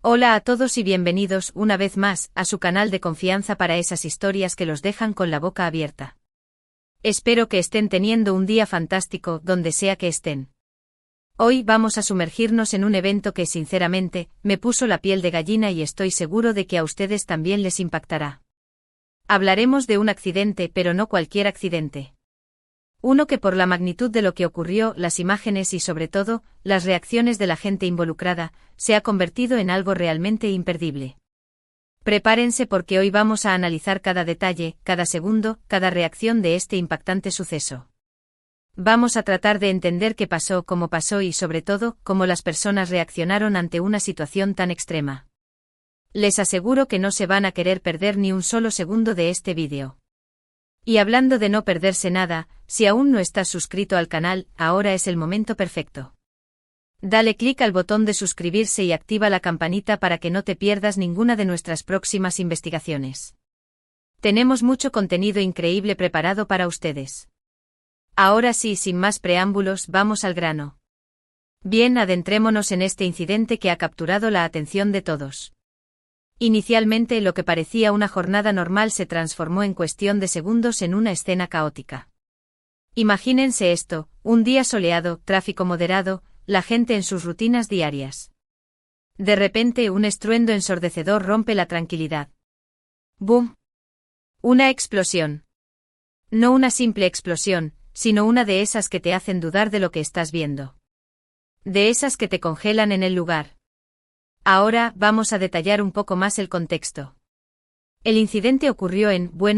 Hola a todos y bienvenidos una vez más a su canal de confianza para esas historias que los dejan con la boca abierta. Espero que estén teniendo un día fantástico donde sea que estén. Hoy vamos a sumergirnos en un evento que sinceramente me puso la piel de gallina y estoy seguro de que a ustedes también les impactará. Hablaremos de un accidente, pero no cualquier accidente. Uno que por la magnitud de lo que ocurrió, las imágenes y sobre todo, las reacciones de la gente involucrada, se ha convertido en algo realmente imperdible. Prepárense porque hoy vamos a analizar cada detalle, cada segundo, cada reacción de este impactante suceso. Vamos a tratar de entender qué pasó, cómo pasó y sobre todo, cómo las personas reaccionaron ante una situación tan extrema. Les aseguro que no se van a querer perder ni un solo segundo de este vídeo. Y hablando de no perderse nada, si aún no estás suscrito al canal, ahora es el momento perfecto. Dale clic al botón de suscribirse y activa la campanita para que no te pierdas ninguna de nuestras próximas investigaciones. Tenemos mucho contenido increíble preparado para ustedes. Ahora sí, sin más preámbulos, vamos al grano. Bien, adentrémonos en este incidente que ha capturado la atención de todos. Inicialmente lo que parecía una jornada normal se transformó en cuestión de segundos en una escena caótica. Imagínense esto, un día soleado, tráfico moderado, la gente en sus rutinas diarias. De repente un estruendo ensordecedor rompe la tranquilidad. ¡Bum! Una explosión. No una simple explosión, sino una de esas que te hacen dudar de lo que estás viendo. De esas que te congelan en el lugar. Ahora vamos a detallar un poco más el contexto. El incidente ocurrió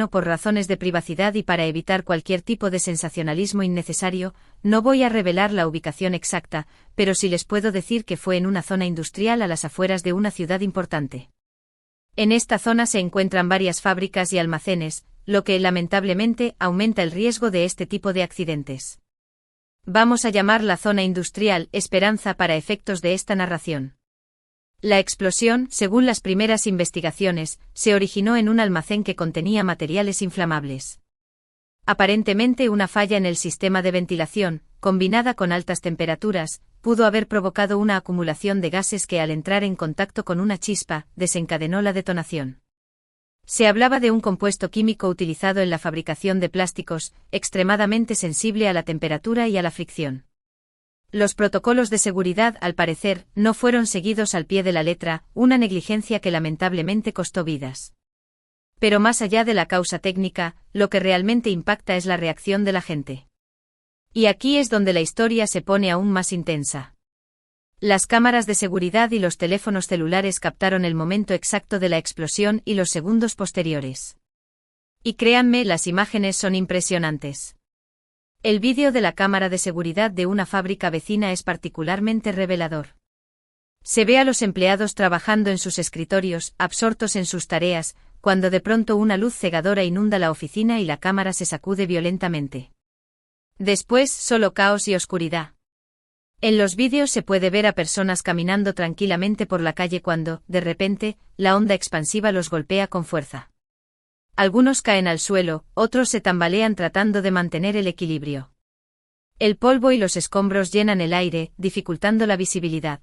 por razones de privacidad y para evitar cualquier tipo de sensacionalismo innecesario, no voy a revelar la ubicación exacta, pero sí les puedo decir que fue en una zona industrial a las afueras de una ciudad importante. En esta zona se encuentran varias fábricas y almacenes, lo que lamentablemente aumenta el riesgo de este tipo de accidentes. Vamos a llamar la zona industrial Esperanza para efectos de esta narración. La explosión, según las primeras investigaciones, se originó en un almacén que contenía materiales inflamables. Aparentemente una falla en el sistema de ventilación, combinada con altas temperaturas, pudo haber provocado una acumulación de gases que al entrar en contacto con una chispa, desencadenó la detonación. Se hablaba de un compuesto químico utilizado en la fabricación de plásticos, extremadamente sensible a la temperatura y a la fricción. Los protocolos de seguridad, al parecer, no fueron seguidos al pie de la letra, una negligencia que lamentablemente costó vidas. Pero más allá de la causa técnica, lo que realmente impacta es la reacción de la gente. Y aquí es donde la historia se pone aún más intensa. Las cámaras de seguridad y los teléfonos celulares captaron el momento exacto de la explosión y los segundos posteriores. Y créanme, las imágenes son impresionantes. El vídeo de la cámara de seguridad de una fábrica vecina es particularmente revelador. Se ve a los empleados trabajando en sus escritorios, absortos en sus tareas, cuando de pronto una luz cegadora inunda la oficina y la cámara se sacude violentamente. Después, solo caos y oscuridad. En los vídeos se puede ver a personas caminando tranquilamente por la calle cuando, de repente, la onda expansiva los golpea con fuerza. Algunos caen al suelo, otros se tambalean tratando de mantener el equilibrio. El polvo y los escombros llenan el aire, dificultando la visibilidad.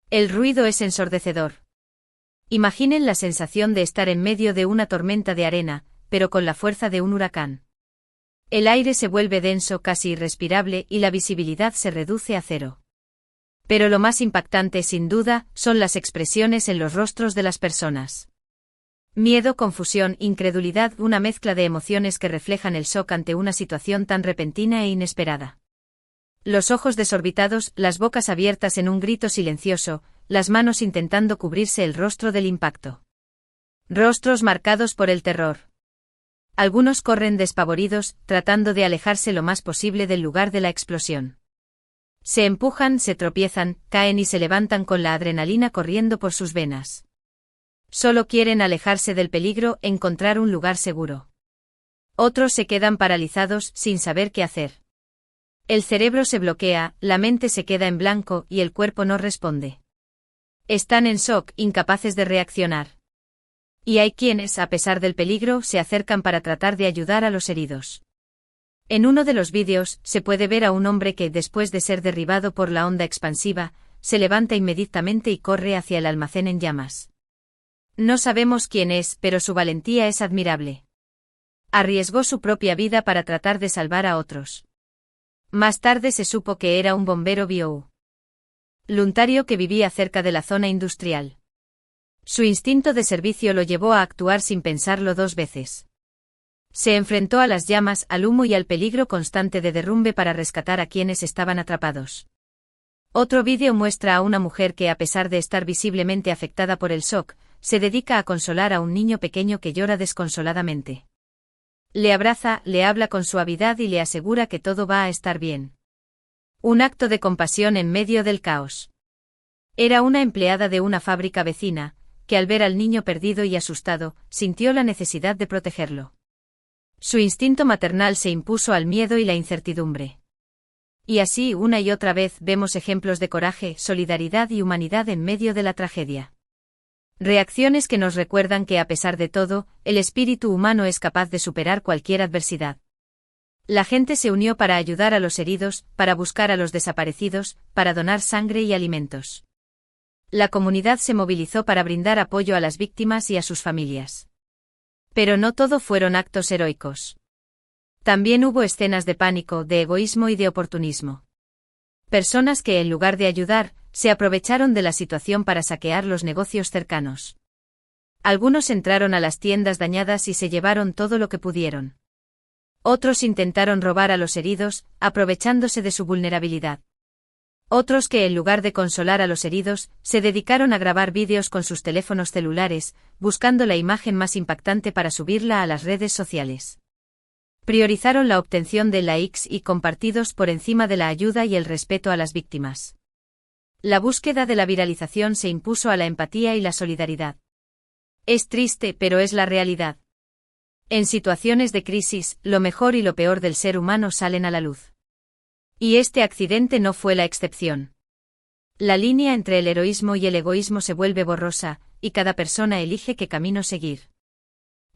El ruido es ensordecedor. Imaginen la sensación de estar en medio de una tormenta de arena, pero con la fuerza de un huracán. El aire se vuelve denso, casi irrespirable, y la visibilidad se reduce a cero. Pero lo más impactante, sin duda, son las expresiones en los rostros de las personas. Miedo, confusión, incredulidad, una mezcla de emociones que reflejan el shock ante una situación tan repentina e inesperada. Los ojos desorbitados, las bocas abiertas en un grito silencioso, las manos intentando cubrirse el rostro del impacto. Rostros marcados por el terror. Algunos corren despavoridos, tratando de alejarse lo más posible del lugar de la explosión. Se empujan, se tropiezan, caen y se levantan con la adrenalina corriendo por sus venas. Solo quieren alejarse del peligro, encontrar un lugar seguro. Otros se quedan paralizados, sin saber qué hacer. El cerebro se bloquea, la mente se queda en blanco y el cuerpo no responde. Están en shock, incapaces de reaccionar. Y hay quienes, a pesar del peligro, se acercan para tratar de ayudar a los heridos. En uno de los vídeos, se puede ver a un hombre que, después de ser derribado por la onda expansiva, se levanta inmediatamente y corre hacia el almacén en llamas. No sabemos quién es, pero su valentía es admirable. Arriesgó su propia vida para tratar de salvar a otros. Más tarde se supo que era un bombero voluntario que vivía cerca de la zona industrial. Su instinto de servicio lo llevó a actuar sin pensarlo dos veces. Se enfrentó a las llamas, al humo y al peligro constante de derrumbe para rescatar a quienes estaban atrapados. Otro vídeo muestra a una mujer que, a pesar de estar visiblemente afectada por el shock, se dedica a consolar a un niño pequeño que llora desconsoladamente. Le abraza, le habla con suavidad y le asegura que todo va a estar bien. Un acto de compasión en medio del caos. Era una empleada de una fábrica vecina, que al ver al niño perdido y asustado, sintió la necesidad de protegerlo. Su instinto maternal se impuso al miedo y la incertidumbre. Y así una y otra vez vemos ejemplos de coraje, solidaridad y humanidad en medio de la tragedia. Reacciones que nos recuerdan que a pesar de todo, el espíritu humano es capaz de superar cualquier adversidad. La gente se unió para ayudar a los heridos, para buscar a los desaparecidos, para donar sangre y alimentos. La comunidad se movilizó para brindar apoyo a las víctimas y a sus familias. Pero no todo fueron actos heroicos. También hubo escenas de pánico, de egoísmo y de oportunismo. Personas que, en lugar de ayudar, se aprovecharon de la situación para saquear los negocios cercanos. Algunos entraron a las tiendas dañadas y se llevaron todo lo que pudieron. Otros intentaron robar a los heridos, aprovechándose de su vulnerabilidad. Otros que, en lugar de consolar a los heridos, se dedicaron a grabar vídeos con sus teléfonos celulares, buscando la imagen más impactante para subirla a las redes sociales. Priorizaron la obtención de likes y compartidos por encima de la ayuda y el respeto a las víctimas. La búsqueda de la viralización se impuso a la empatía y la solidaridad. Es triste, pero es la realidad. En situaciones de crisis, lo mejor y lo peor del ser humano salen a la luz. Y este accidente no fue la excepción. La línea entre el heroísmo y el egoísmo se vuelve borrosa, y cada persona elige qué camino seguir.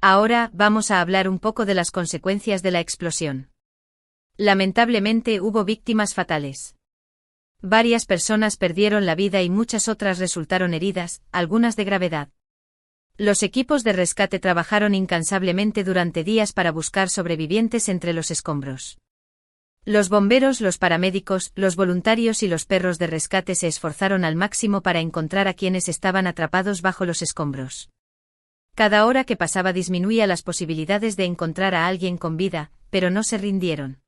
Ahora, vamos a hablar un poco de las consecuencias de la explosión. Lamentablemente hubo víctimas fatales. Varias personas perdieron la vida y muchas otras resultaron heridas, algunas de gravedad. Los equipos de rescate trabajaron incansablemente durante días para buscar sobrevivientes entre los escombros. Los bomberos, los paramédicos, los voluntarios y los perros de rescate se esforzaron al máximo para encontrar a quienes estaban atrapados bajo los escombros. Cada hora que pasaba disminuía las posibilidades de encontrar a alguien con vida, pero no se rindieron.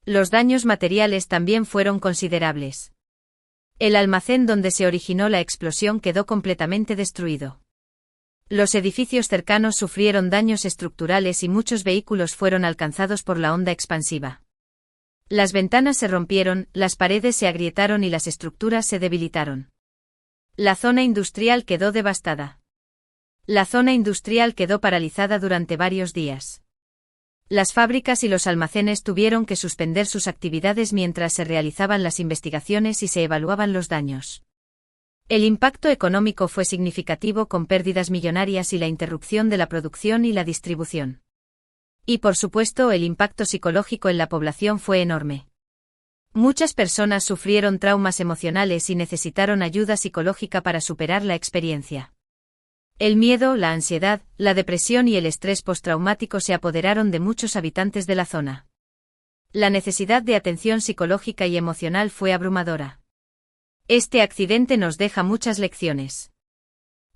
Los daños materiales también fueron considerables. El almacén donde se originó la explosión quedó completamente destruido. Los edificios cercanos sufrieron daños estructurales y muchos vehículos fueron alcanzados por la onda expansiva. Las ventanas se rompieron, las paredes se agrietaron y las estructuras se debilitaron. La zona industrial quedó devastada. La zona industrial quedó paralizada durante varios días. Las fábricas y los almacenes tuvieron que suspender sus actividades mientras se realizaban las investigaciones y se evaluaban los daños. El impacto económico fue significativo con pérdidas millonarias y la interrupción de la producción y la distribución. Y por supuesto el impacto psicológico en la población fue enorme. Muchas personas sufrieron traumas emocionales y necesitaron ayuda psicológica para superar la experiencia. El miedo, la ansiedad, la depresión y el estrés postraumático se apoderaron de muchos habitantes de la zona. La necesidad de atención psicológica y emocional fue abrumadora. Este accidente nos deja muchas lecciones.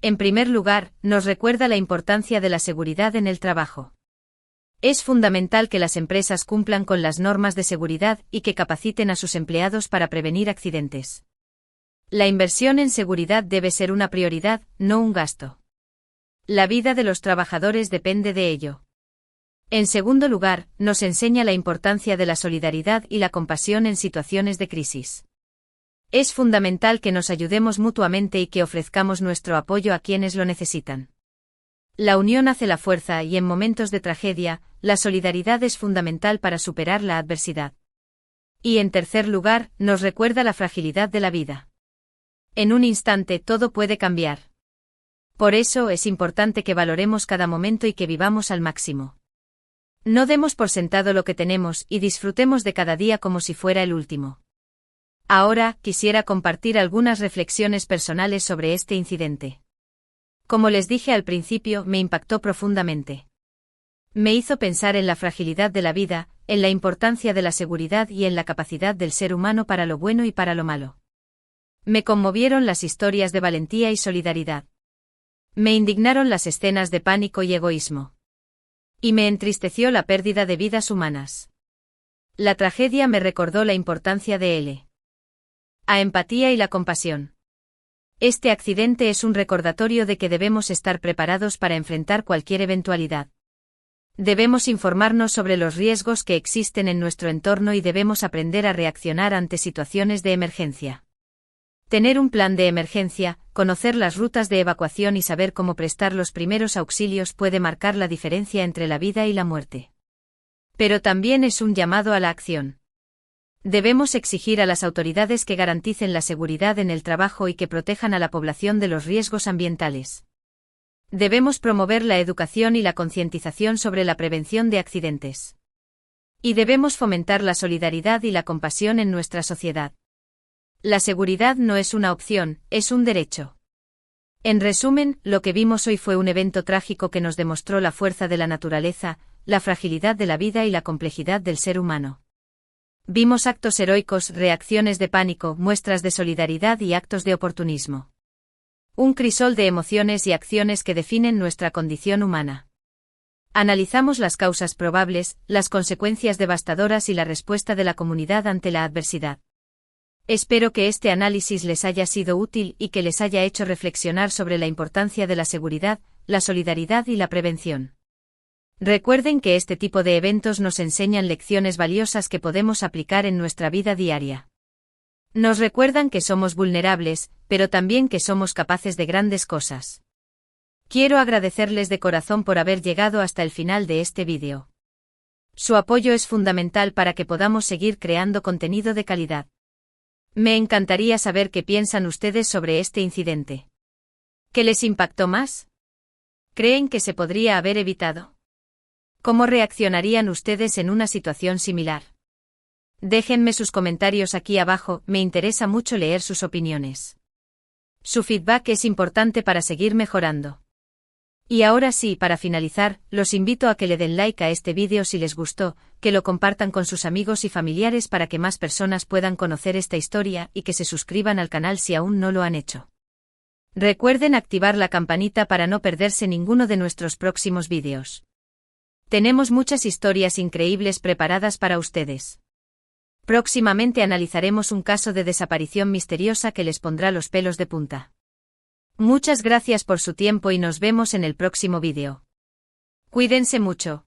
En primer lugar, nos recuerda la importancia de la seguridad en el trabajo. Es fundamental que las empresas cumplan con las normas de seguridad y que capaciten a sus empleados para prevenir accidentes. La inversión en seguridad debe ser una prioridad, no un gasto. La vida de los trabajadores depende de ello. En segundo lugar, nos enseña la importancia de la solidaridad y la compasión en situaciones de crisis. Es fundamental que nos ayudemos mutuamente y que ofrezcamos nuestro apoyo a quienes lo necesitan. La unión hace la fuerza y en momentos de tragedia, la solidaridad es fundamental para superar la adversidad. Y en tercer lugar, nos recuerda la fragilidad de la vida. En un instante todo puede cambiar. Por eso es importante que valoremos cada momento y que vivamos al máximo. No demos por sentado lo que tenemos y disfrutemos de cada día como si fuera el último. Ahora, quisiera compartir algunas reflexiones personales sobre este incidente. Como les dije al principio, me impactó profundamente. Me hizo pensar en la fragilidad de la vida, en la importancia de la seguridad y en la capacidad del ser humano para lo bueno y para lo malo. Me conmovieron las historias de valentía y solidaridad. Me indignaron las escenas de pánico y egoísmo. Y me entristeció la pérdida de vidas humanas. La tragedia me recordó la importancia de la empatía y la compasión. Este accidente es un recordatorio de que debemos estar preparados para enfrentar cualquier eventualidad. Debemos informarnos sobre los riesgos que existen en nuestro entorno y debemos aprender a reaccionar ante situaciones de emergencia. Tener un plan de emergencia, conocer las rutas de evacuación y saber cómo prestar los primeros auxilios puede marcar la diferencia entre la vida y la muerte. Pero también es un llamado a la acción. Debemos exigir a las autoridades que garanticen la seguridad en el trabajo y que protejan a la población de los riesgos ambientales. Debemos promover la educación y la concientización sobre la prevención de accidentes. Y debemos fomentar la solidaridad y la compasión en nuestra sociedad. La seguridad no es una opción, es un derecho. En resumen, lo que vimos hoy fue un evento trágico que nos demostró la fuerza de la naturaleza, la fragilidad de la vida y la complejidad del ser humano. Vimos actos heroicos, reacciones de pánico, muestras de solidaridad y actos de oportunismo. Un crisol de emociones y acciones que definen nuestra condición humana. Analizamos las causas probables, las consecuencias devastadoras y la respuesta de la comunidad ante la adversidad. Espero que este análisis les haya sido útil y que les haya hecho reflexionar sobre la importancia de la seguridad, la solidaridad y la prevención. Recuerden que este tipo de eventos nos enseñan lecciones valiosas que podemos aplicar en nuestra vida diaria. Nos recuerdan que somos vulnerables, pero también que somos capaces de grandes cosas. Quiero agradecerles de corazón por haber llegado hasta el final de este vídeo. Su apoyo es fundamental para que podamos seguir creando contenido de calidad. Me encantaría saber qué piensan ustedes sobre este incidente. ¿Qué les impactó más? ¿Creen que se podría haber evitado? ¿Cómo reaccionarían ustedes en una situación similar? Déjenme sus comentarios aquí abajo, me interesa mucho leer sus opiniones. Su feedback es importante para seguir mejorando. Y ahora sí, para finalizar, los invito a que le den like a este vídeo si les gustó, que lo compartan con sus amigos y familiares para que más personas puedan conocer esta historia y que se suscriban al canal si aún no lo han hecho. Recuerden activar la campanita para no perderse ninguno de nuestros próximos vídeos. Tenemos muchas historias increíbles preparadas para ustedes. Próximamente analizaremos un caso de desaparición misteriosa que les pondrá los pelos de punta. Muchas gracias por su tiempo y nos vemos en el próximo vídeo. Cuídense mucho.